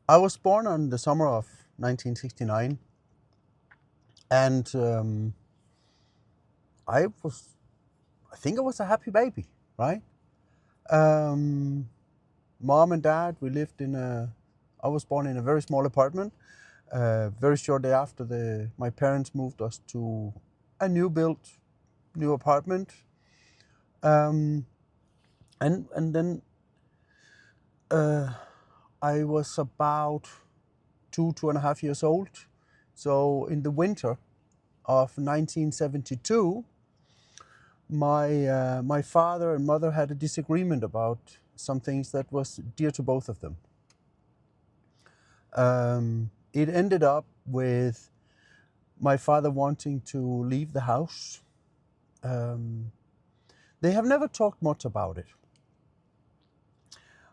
I was born on the summer of 1969, and I was, I think I was a happy baby, right? Um, Mom and dad, we lived in a, I was born in a very small apartment. Very shortly after my parents moved us to a new apartment. Um, and then uh, I was about 2.5 years old. So in the winter of 1972, my father and mother had a disagreement about some things that was dear to both of them. It ended up with my father wanting to leave the house. Um, they have never talked much about it.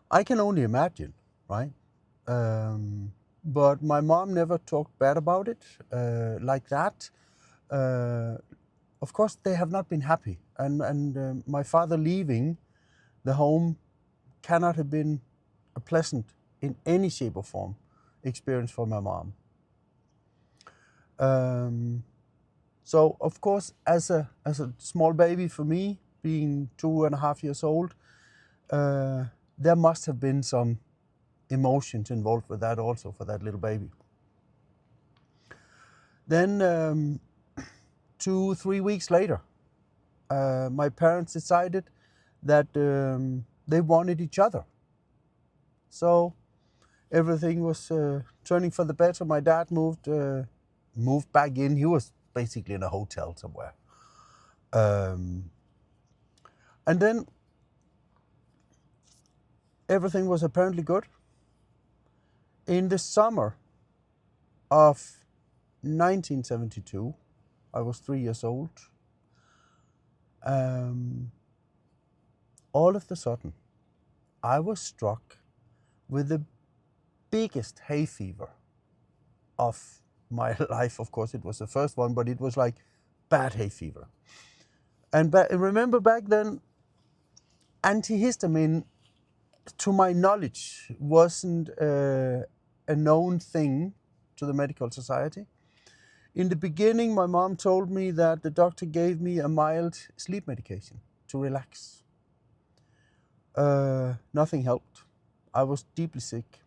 I can only imagine, right? But my mom never talked bad about it like that. Uh, of course, they have not been happy, and my father leaving the home cannot have been a pleasant, in any shape or form, experience for my mom. Um, so, of course, as a small baby for me, being 2.5 years old, there must have been some emotions involved with that also for that little baby. Then 2, 3 weeks later, my parents decided that they wanted each other. So everything was turning for the better. My dad moved back in. He was basically in a hotel somewhere. Um, and then everything was apparently good. In the summer of 1972, I was 3 years old. Um, all of a sudden, I was struck with the biggest hay fever of my life. Of course, it was the first one, but it was like bad hay fever. And remember back then, antihistamine, to my knowledge, wasn't a known thing to the medical society. In the beginning, my mom told me that the doctor gave me a mild sleep medication to relax. Nothing helped. I was deeply sick.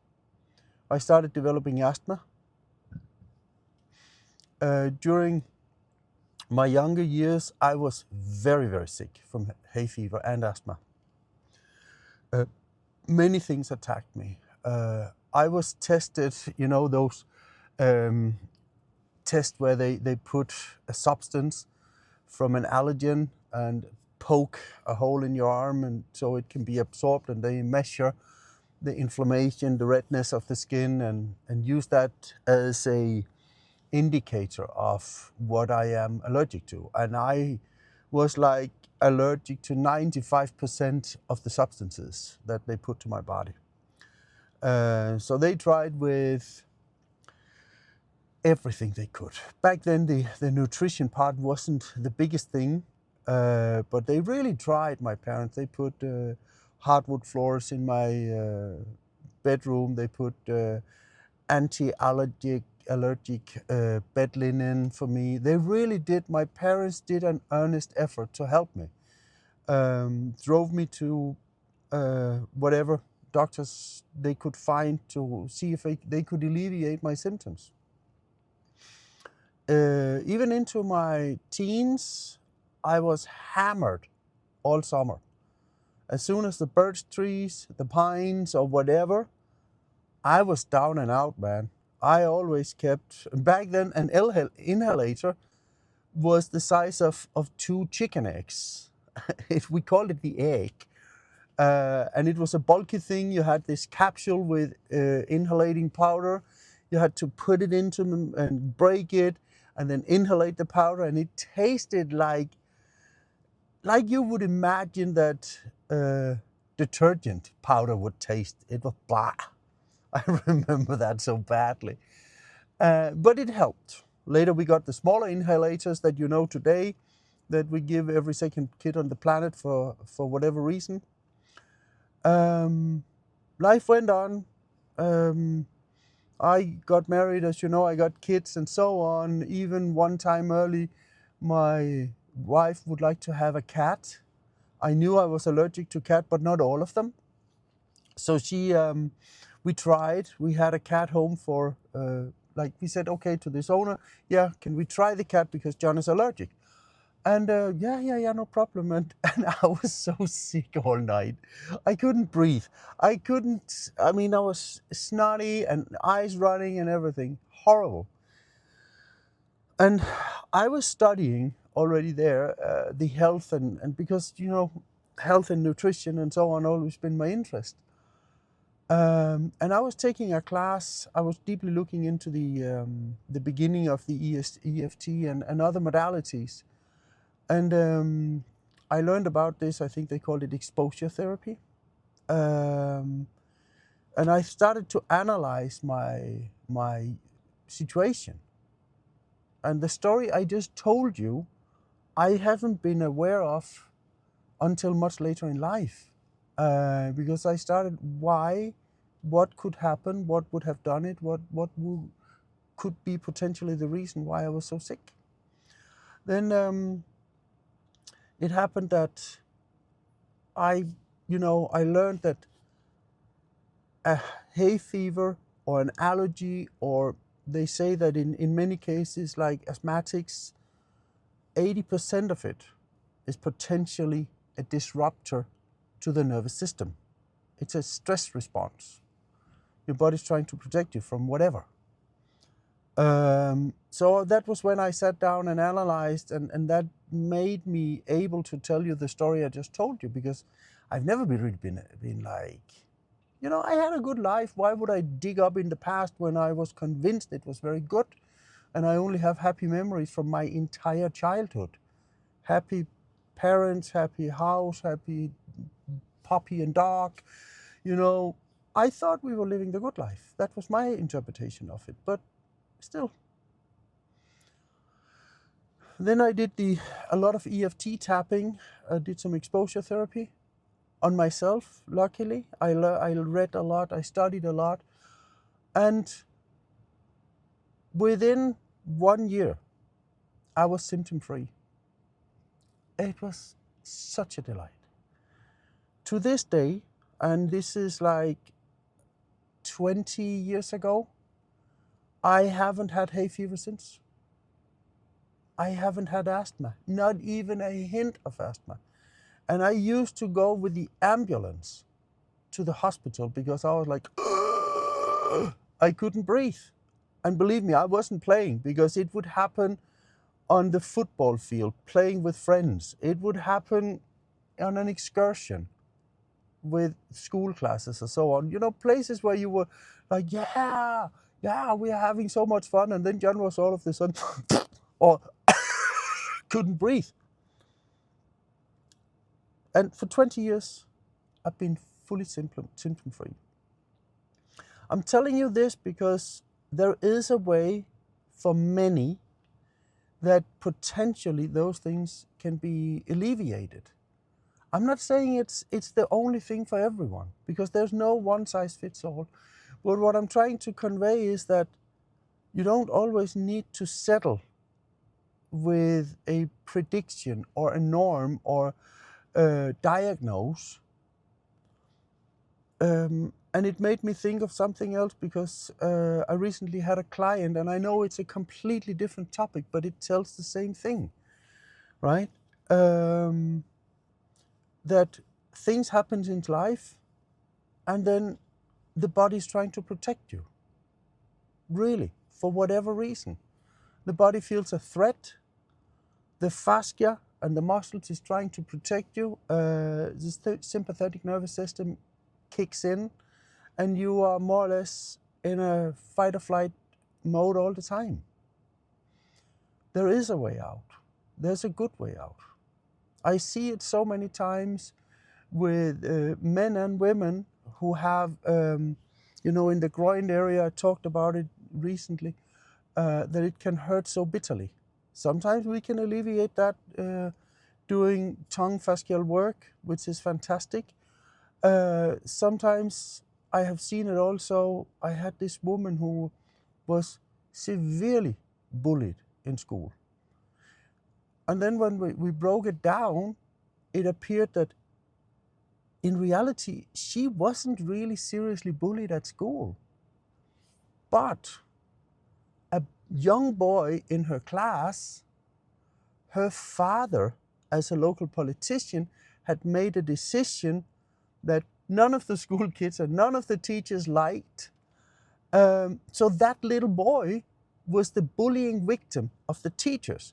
I started developing asthma. During my younger years, I was very, very sick from hay fever and asthma. Uh, Many things attacked me. I was tested, those um, tests where they put a substance from an allergen and poke a hole in your arm, and so it can be absorbed, and they measure the inflammation, the redness of the skin, and use that as a indicator of what I am allergic to. And I was like allergic to 95% of the substances that they put to my body. So they tried with everything they could. Back then, the nutrition part wasn't the biggest thing, but they really tried, my parents. They put hardwood floors in my bedroom. They put allergic bed linen for me. They really did. My parents did an earnest effort to help me. Drove me to whatever doctors they could find to see if they could alleviate my symptoms. Even into my teens, I was hammered all summer. As soon as the birch trees, the pines, or whatever, I was down and out, man. I always kept, back then, an inhalator was the size of 2 chicken eggs. We called it the egg. And it was a bulky thing. You had this capsule with inhalating powder. You had to put it into them and break it, and then inhalate the powder. And it tasted like you would imagine that detergent powder would taste. It was blah. I remember that so badly. But it helped. Later we got the smaller inhalators that you know today, that we give every second kid on the planet for whatever reason. Life went on. I got married, as you know, I got kids and so on. Even one time early, my wife would like to have a cat. I knew I was allergic to cat, but not all of them. So we tried. We had a cat home for, like we said, okay, to this owner, yeah, can we try the cat because John is allergic? And yeah, no problem. And I was so sick all night. I couldn't breathe. I mean, I was snotty and eyes running and everything. Horrible. And I was studying already there the health and because, health and nutrition and so on always been my interest. And I was taking a class. I was deeply looking into the beginning of the EFT and other modalities. And I learned about this. I think they called it exposure therapy. And I started to analyze my situation. And the story I just told you, I haven't been aware of until much later in life. Because I started what could happen, what would have done it, could be potentially the reason why I was so sick. Then it happened that I learned that a hay fever or an allergy, or they say that in many cases, like asthmatics, 80% of it is potentially a disruptor to the nervous system. It's a stress response. Your body's trying to protect you from whatever. So that was when I sat down and analyzed, and that made me able to tell you the story I just told you, because I've never really been like, I had a good life. Why would I dig up in the past when I was convinced it was very good? And I only have happy memories from my entire childhood. Happy parents, happy house, happy puppy and dog. I thought we were living the good life. That was my interpretation of it. But still. Then I did a lot of EFT tapping, did some exposure therapy on myself, luckily. I read a lot, I studied a lot. And within 1 year, I was symptom-free. It was such a delight. To this day, and this is like 20 years ago, I haven't had hay fever since. I haven't had asthma, not even a hint of asthma. And I used to go with the ambulance to the hospital because I was like, I couldn't breathe. And believe me, I wasn't playing, because it would happen on the football field, playing with friends. It would happen on an excursion with school classes and so on. Places where you were like, yeah, we are having so much fun. And then John was all of a sudden, or couldn't breathe. And for 20 years, I've been fully symptom-free. I'm telling you this because there is a way for many that potentially those things can be alleviated. I'm not saying it's the only thing for everyone, because there's no one size fits all. But what I'm trying to convey is that you don't always need to settle with a prediction or a norm or a diagnose. And it made me think of something else, because I recently had a client, and I know it's a completely different topic, but it tells the same thing, right? That things happen in life, and then the body's trying to protect you. Really, for whatever reason. The body feels a threat. The fascia and the muscles is trying to protect you. The sympathetic nervous system kicks in, and you are more or less in a fight or flight mode all the time. There is a way out. There's a good way out. I see it so many times with men and women who have, in the groin area, I talked about it recently, that it can hurt so bitterly. Sometimes we can alleviate that doing tongue fascial work, which is fantastic. Sometimes I have seen it also. I had this woman who was severely bullied in school. And then when we broke it down, it appeared that in reality, she wasn't really seriously bullied at school. But a young boy in her class, her father, as a local politician, had made a decision that none of the school kids and none of the teachers liked. So that little boy was the bullying victim of the teachers,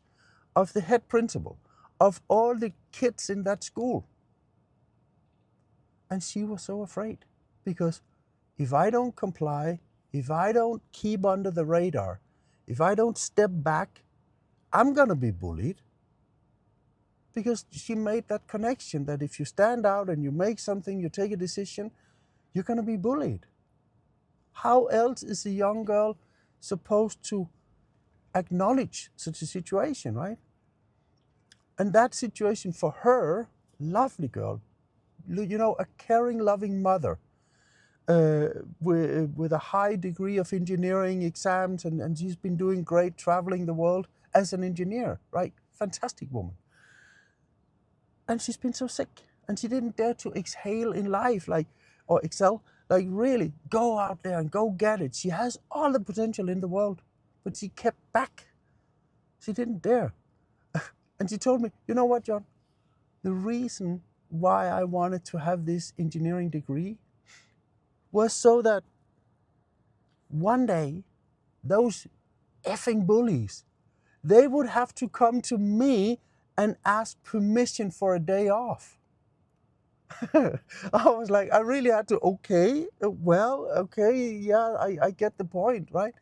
of the head principal, of all the kids in that school. And she was so afraid, because if I don't comply, if I don't keep under the radar, if I don't step back, I'm going to be bullied. Because she made that connection that if you stand out and you make something, you take a decision, you're going to be bullied. How else is a young girl supposed to acknowledge such a situation, right? And that situation for her, lovely girl, a caring, loving mother, with a high degree of engineering exams, and she's been doing great traveling the world as an engineer, right? Fantastic woman. And she's been so sick, and she didn't dare to exhale in life, or excel, really go out there and go get it. She has all the potential in the world, but she kept back. She didn't dare. And she told me, you know what, John? The reason why I wanted to have this engineering degree was so that one day those effing bullies, they would have to come to me and ask permission for a day off. I was like, I really had to, okay, yeah, I get the point, right?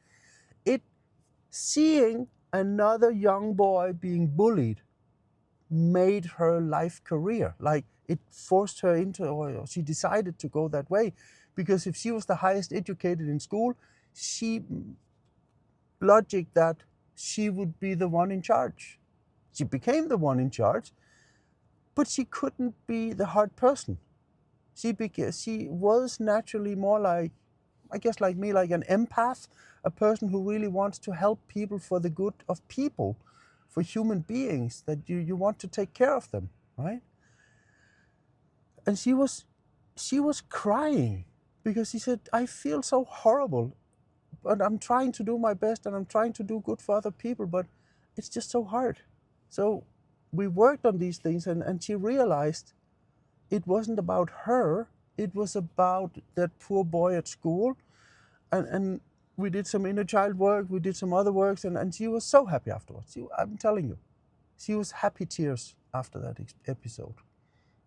Seeing another young boy being bullied made her life career. It forced her into, or she decided to go that way, because if she was the highest educated in school, logic that she would be the one in charge. She became the one in charge, but she couldn't be the hard person. She was naturally more like, I guess like me, like an empath, a person who really wants to help people for the good of people, for human beings, that you want to take care of them, right? And she was crying, because she said, I feel so horrible, but I'm trying to do my best and I'm trying to do good for other people, but it's just so hard. So we worked on these things, and she realized it wasn't about her, it was about that poor boy at school. And we did some inner child work, we did some other works, and she was so happy afterwards. I'm telling you, she was happy tears after that episode.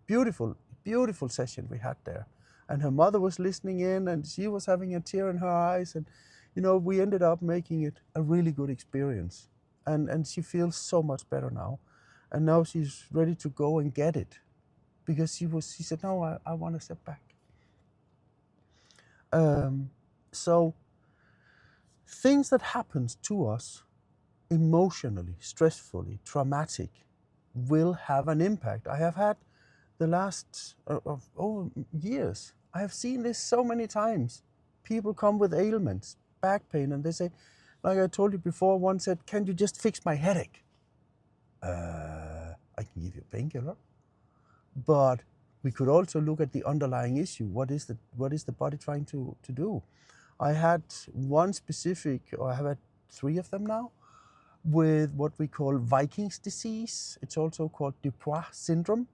Beautiful, beautiful session we had there. And her mother was listening in, and she was having a tear in her eyes. And, we ended up making it a really good experience. And she feels so much better now. And now she's ready to go and get it. Because she said, no, I want to step back. So things that happens to us emotionally, stressfully, traumatic, will have an impact. I have had the last years, I have seen this so many times. People come with ailments, back pain, and they say, like I told you before, one said, can you just fix my headache? I can give you a painkiller. But we could also look at the underlying issue. What is the body trying to do? I had one specific, or I have had 3 of them now, with what we call Viking's disease. It's also called Dupois syndrome.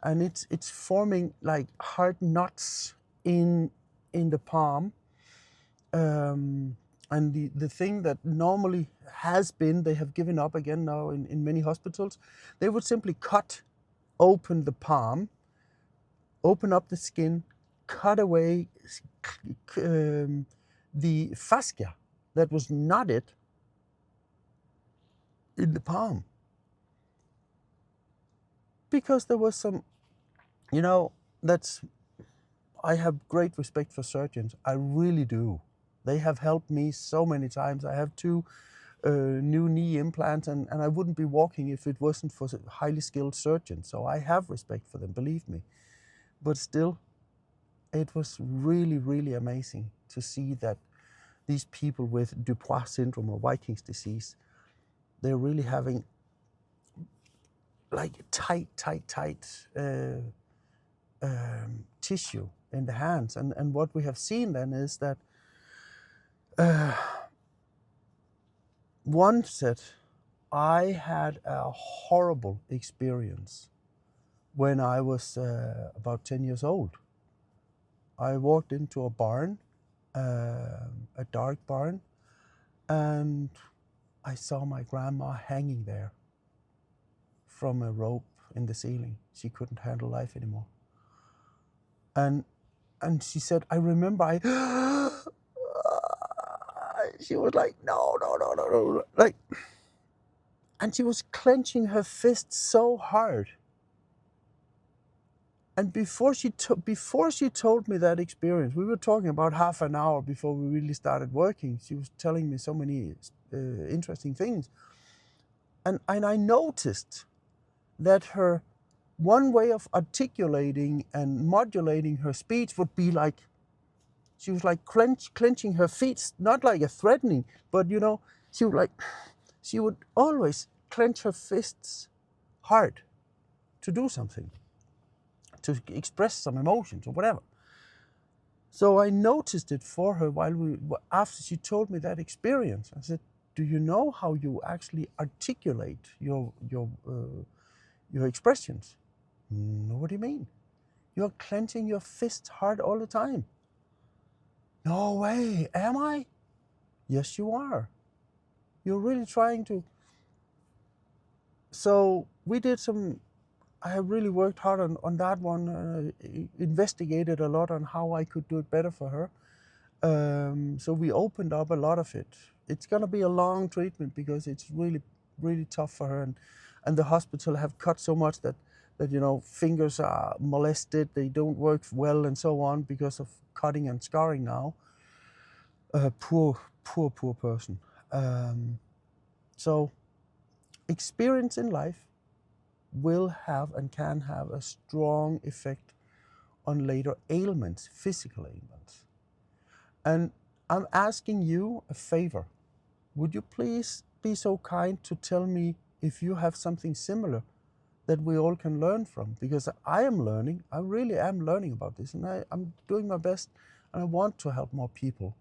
And it's forming like hard knots in the palm. And the thing that normally has been, they have given up again now in many hospitals, they would simply cut open the palm, open up the skin, cut away the fascia that was knotted in the palm. Because there was some, I have great respect for surgeons. I really do. They have helped me so many times. I have 2 new knee implants, and I wouldn't be walking if it wasn't for highly skilled surgeons. So I have respect for them, believe me. But still, it was really, really amazing to see that these people with Dupois syndrome or Viking's disease, they're really having like tight tissue in the hands. And what we have seen then is that one said, I had a horrible experience when I was about 10 years old. I walked into a barn, a dark barn, and I saw my grandma hanging there from a rope in the ceiling. She couldn't handle life anymore. And she said, I remember she was like, no. Like, and she was clenching her fist so hard. And before she told me that experience, we were talking about half an hour before we really started working. She was telling me so many interesting things. And I noticed that her one way of articulating and modulating her speech would be like, she was like clenching her feet, not like a threatening, but she would always clench her fists hard to do something, to express some emotions or whatever. So I noticed it for her after she told me that experience. I said, do you know how you actually articulate your expressions? No, what do you mean? You're clenching your fists hard all the time. No way, am I? Yes, you are. You're really trying to. So I have really worked hard on that one, investigated a lot on how I could do it better for her. So we opened up a lot of it. It's going to be a long treatment because it's really, really tough for her. And the hospital have cut so much that fingers are molested, they don't work well and so on because of cutting and scarring now. Poor person. So experience in life will have and can have a strong effect on later ailments, physical ailments. And I'm asking you a favor. Would you please be so kind to tell me if you have something similar that we all can learn from? Because I am learning, I really am learning about this, and I'm doing my best, and I want to help more people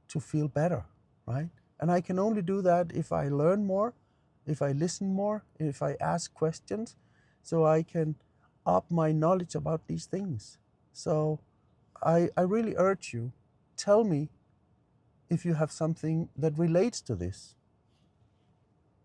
to feel better, right? And I can only do that if I learn more, if I listen more, if I ask questions, so I can up my knowledge about these things. So I really urge you, tell me if you have something that relates to this.